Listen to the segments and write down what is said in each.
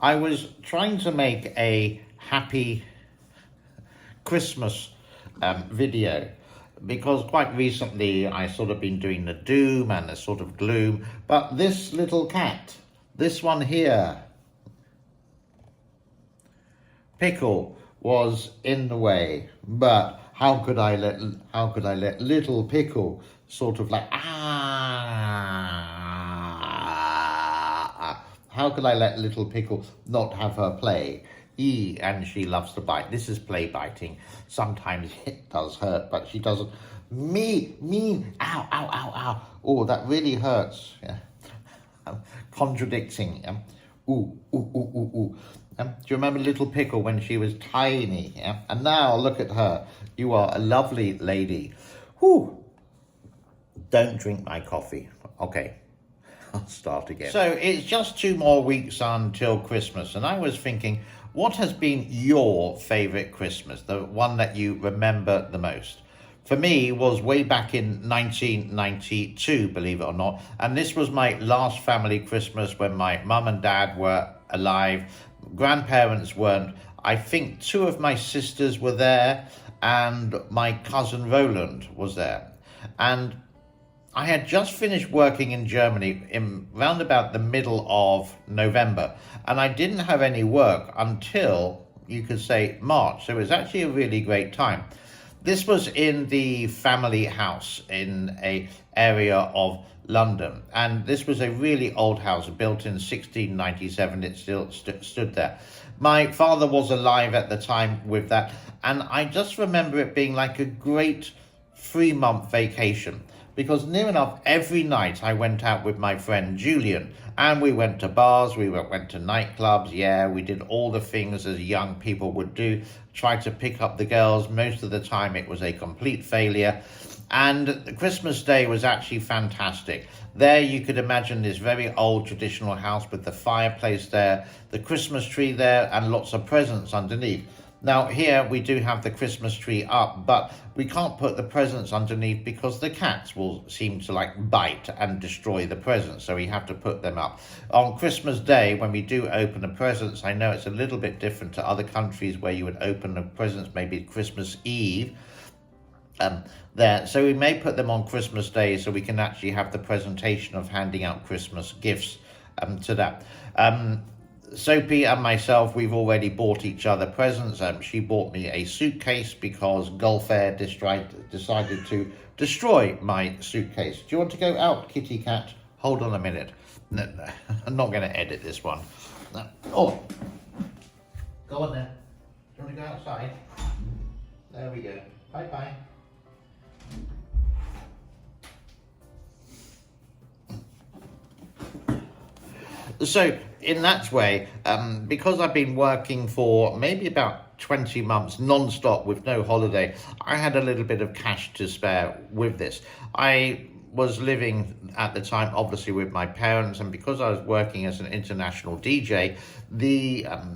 I was trying to make a happy Christmas video because quite recently I sort of been doing the doom and the sort of gloom, but this little cat, this one here, Pickle, was in the way. But how could I let little Pickle sort of like how could I let little Pickle not have her play? And she loves to bite. This is play biting. Sometimes it does hurt, but she doesn't mean ow, ow, ow, ow. Oh, that really hurts. Yeah. Contradicting. Ooh, ooh, ooh, ooh, ooh. Do you remember little Pickle when she was tiny? Yeah? And now look at her. You are a lovely lady. Whew. Don't drink my coffee. Okay. I'll start again. So it's just 2 more weeks until Christmas, and I was thinking, what has been your favourite Christmas, the one that you remember the most? For me, was way back in 1992, believe it or not, and this was my last family Christmas when my mum and dad were alive, grandparents weren't. I think 2 of my sisters were there, and my cousin Roland was there, and I had just finished working in Germany in round about the middle of November, and I didn't have any work until, you could say, March. So it was actually a really great time. This was in the family house in a area of London, and this was a really old house built in 1697. It still stood there. My father was alive at the time with that, and I just remember it being like a great 3-month vacation. Because near enough every night I went out with my friend Julian, and we went to bars, we went to nightclubs, we did all the things as young people would do, tried to pick up the girls. Most of the time it was a complete failure. And Christmas Day was actually fantastic. There you could imagine this very old traditional house with the fireplace there, the Christmas tree there, and lots of presents underneath. Now here we do have the Christmas tree up, but we can't put the presents underneath because the cats will seem to like bite and destroy the presents, so we have to put them up. On Christmas Day, when we do open the presents, I know it's a little bit different to other countries where you would open the presents maybe Christmas Eve, there. So we may put them on Christmas Day so we can actually have the presentation of handing out Christmas gifts to that. Sophie and myself, we've already bought each other presents. She bought me a suitcase because Gulf Air decided to destroy my suitcase. Do you want to go out, kitty cat? Hold on a minute. No, I'm not going to edit this one. No. Oh, go on then. Do you want to go outside? There we go. Bye-bye. So in that way, because I've been working for maybe about 20 months non-stop with no holiday, I had a little bit of cash to spare with this. I was living at the time obviously with my parents, and because I was working as an international DJ,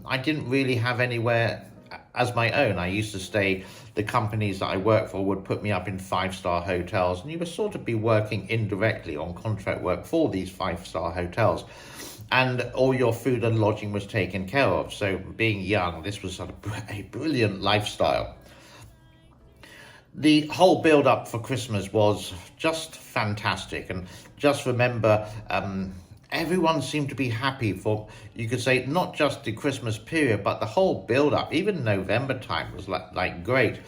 I didn't really have anywhere as my own. I used to stay, the companies that I worked for would put me up in 5-star hotels, and you would sort of be working indirectly on contract work for these 5-star hotels. And all your food and lodging was taken care of. So being young, this was sort of a brilliant lifestyle. The whole build-up for Christmas was just fantastic. And just remember, everyone seemed to be happy for, you could say, not just the Christmas period, but the whole build-up. Even November time was like great.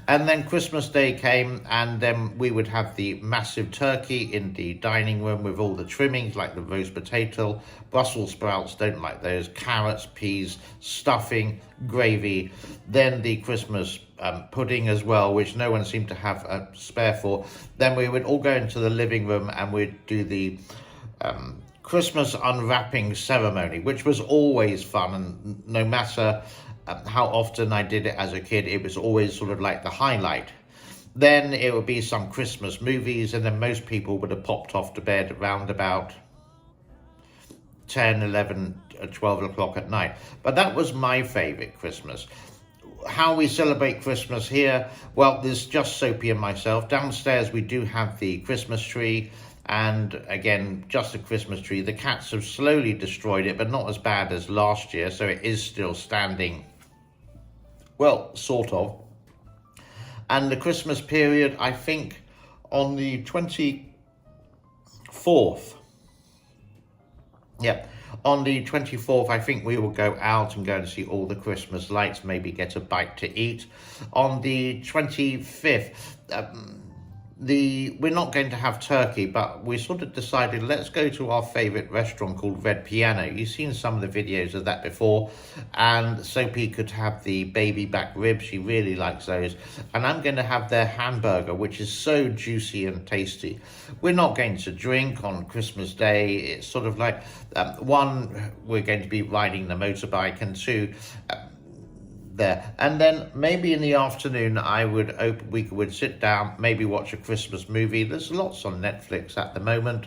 And then Christmas Day came, and then we would have the massive turkey in the dining room with all the trimmings, like the roast potato, Brussels sprouts, don't like those, carrots, peas, stuffing, gravy. Then the Christmas pudding as well, which no one seemed to have a spare for. Then we would all go into the living room and we'd do the Christmas unwrapping ceremony, which was always fun, and no matter how often I did it as a kid, it was always sort of like the highlight. Then it would be some Christmas movies, and then most people would have popped off to bed around about 10, 11, 12 o'clock at night. But that was my favourite Christmas. How we celebrate Christmas here, well, there's just Sophie and myself. Downstairs we do have the Christmas tree, And again, just a Christmas tree. The cats have slowly destroyed it, but not as bad as last year, so it is still standing, well, sort of. And the Christmas period, I think on the 24th, yeah, on the 24th, I think we will go out and go and see all the Christmas lights, maybe get a bite to eat. On the 25th, we're not going to have turkey, but we sort of decided let's go to our favorite restaurant called Red Piano. You've seen some of the videos of that before, and Sophie could have the baby back ribs. She really likes those, and I'm going to have their hamburger, which is so juicy and tasty. We're not going to drink on Christmas Day. It's sort of like one, we're going to be riding the motorbike, and two, there. And then maybe in the afternoon we would sit down, maybe watch a Christmas movie. There's lots on Netflix at the moment.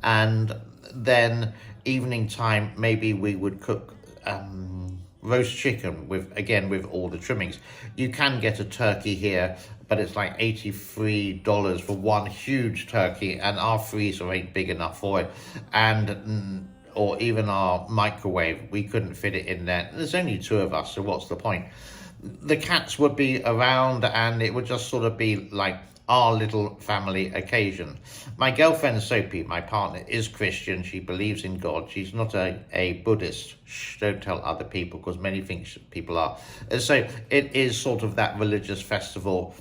And then evening time, maybe we would cook roast chicken with all the trimmings. You can get a turkey here, but it's like $83 for one huge turkey, and our freezer ain't big enough for it. And or even our microwave, we couldn't fit it in there. There's only two of us, so what's the point? The cats would be around, and it would just sort of be like our little family occasion. My girlfriend Sophie, my partner, is Christian. She believes in God. She's not a Buddhist. Shh, don't tell other people, because many think people are. And so it is sort of that religious festival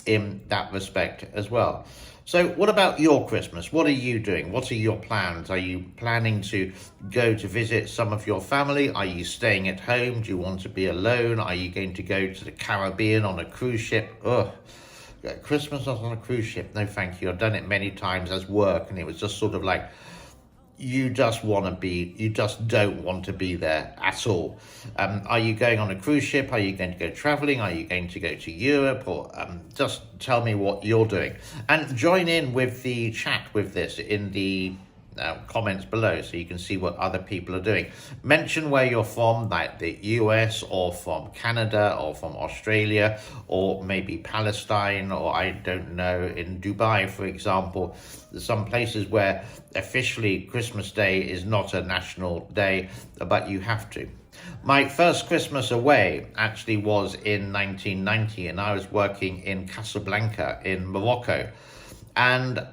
in that respect as well. So what about your Christmas? What are you doing? What are your plans? Are you planning to go to visit some of your family? Are you staying at home? Do you want to be alone? Are you going to go to the Caribbean on a cruise ship? Ugh, Christmas not on a cruise ship. No, thank you. I've done it many times as work, and it was just sort of like, you just don't want to be there at all. Are you going on a cruise ship? Are you going to go traveling? Are you going to go to Europe? Or just tell me what you're doing. And join in with the chat with this in the comments below, so you can see what other people are doing. Mention where you're from, like the US, or from Canada, or from Australia, or maybe Palestine, or I don't know, in Dubai, for example. There's some places where officially Christmas Day is not a national day, but you have to. My first Christmas away actually was in 1990, and I was working in Casablanca in Morocco. And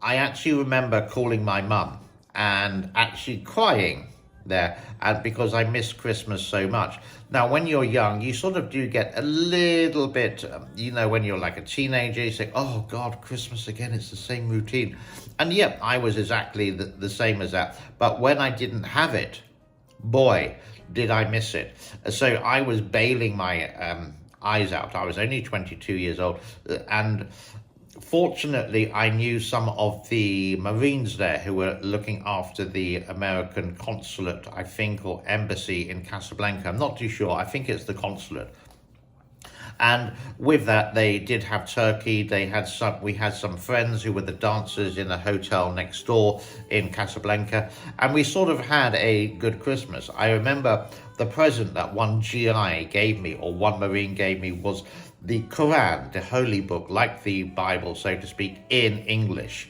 I actually remember calling my mum and actually crying there, and because I missed Christmas so much. Now, when you're young, you sort of do get a little bit, when you're like a teenager, you say, oh God, Christmas again, it's the same routine. And yeah, I was exactly the same as that. But when I didn't have it, boy, did I miss it. So I was bailing my eyes out. I was only 22 years old, and fortunately, I knew some of the Marines there who were looking after the American consulate, I think, or embassy in Casablanca. I'm not too sure. I think it's the consulate. And with that, they did have turkey. We had some friends who were the dancers in a hotel next door in Casablanca. And we sort of had a good Christmas. I remember the present that one GI gave me, or one Marine gave me, was the Quran, the holy book, like the Bible, so to speak, in English.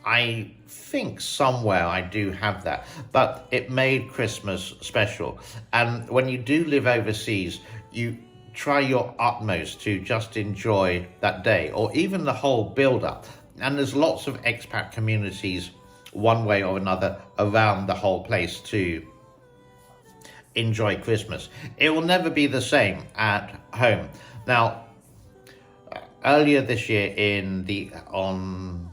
I think somewhere I do have that, but it made Christmas special. And when you do live overseas, you try your utmost to just enjoy that day, or even the whole build-up. And there's lots of expat communities, one way or another, around the whole place to enjoy Christmas. It will never be the same at home. Now, earlier this year on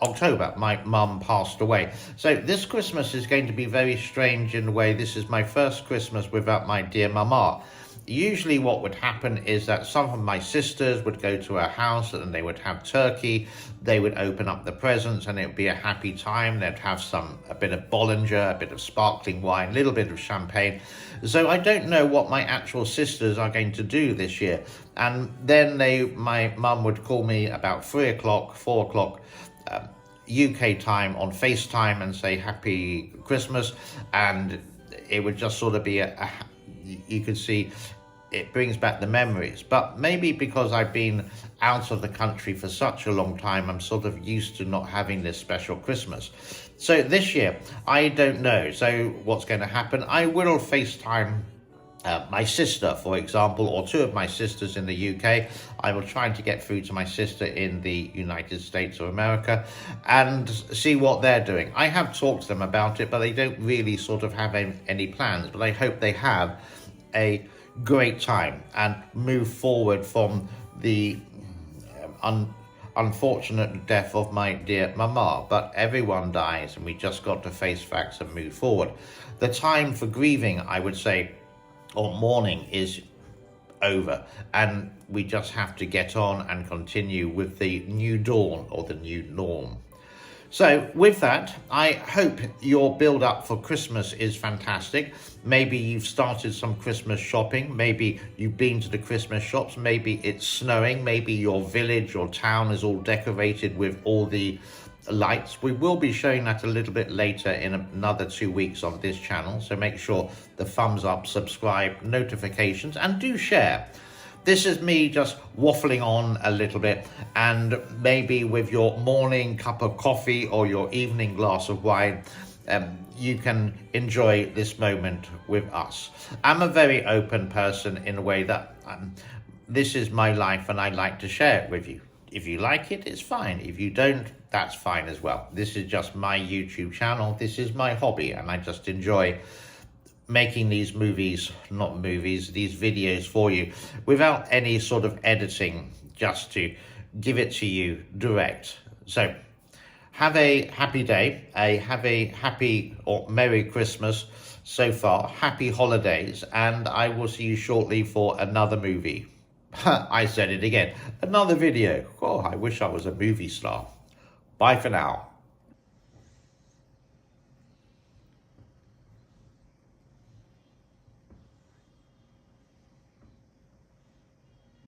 October, my mum passed away. So this Christmas is going to be very strange in a way. This is my first Christmas without my dear mama. Usually what would happen is that some of my sisters would go to her house and they would have turkey. They would open up the presents and it would be a happy time. They'd have a bit of Bollinger, a bit of sparkling wine, a little bit of champagne. So I don't know what my actual sisters are going to do this year. And then my mum would call me about 3 o'clock, 4 o'clock, UK time on FaceTime and say Happy Christmas. And it would just sort of be you could see it brings back the memories. But maybe because I've been out of the country for such a long time, I'm sort of used to not having this special Christmas. So this year, I don't know. So what's going to happen? I will FaceTime my sister, for example, or two of my sisters in the UK. I will try to get through to my sister in the United States of America and see what they're doing. I have talked to them about it, but they don't really sort of have any plans. But I hope they have a great time and move forward from the unfortunate death of my dear mama. But everyone dies, and we just got to face facts and move forward. The time for grieving, I would say, or mourning, is over, and we just have to get on and continue with the new dawn, or the new norm. So with that, I hope your build up for Christmas is fantastic. Maybe you've started some Christmas shopping. Maybe you've been to the Christmas shops. Maybe it's snowing. Maybe your village or town is all decorated with all the lights. We will be showing that a little bit later in another 2 weeks on this channel. So make sure the thumbs up, subscribe, notifications, and do share. This is me just waffling on a little bit, and maybe with your morning cup of coffee or your evening glass of wine, you can enjoy this moment with us. I'm a very open person in a way that this is my life and I like to share it with you. If you like it, it's fine. If you don't, that's fine as well. This is just my YouTube channel. This is my hobby, and I just enjoy making these these videos for you without any sort of editing, just to give it to you direct. So have a happy day, have a happy or Merry Christmas so far, happy holidays, and I will see you shortly for another movie. I said it again, another video. Oh, I wish I was a movie star. Bye for now.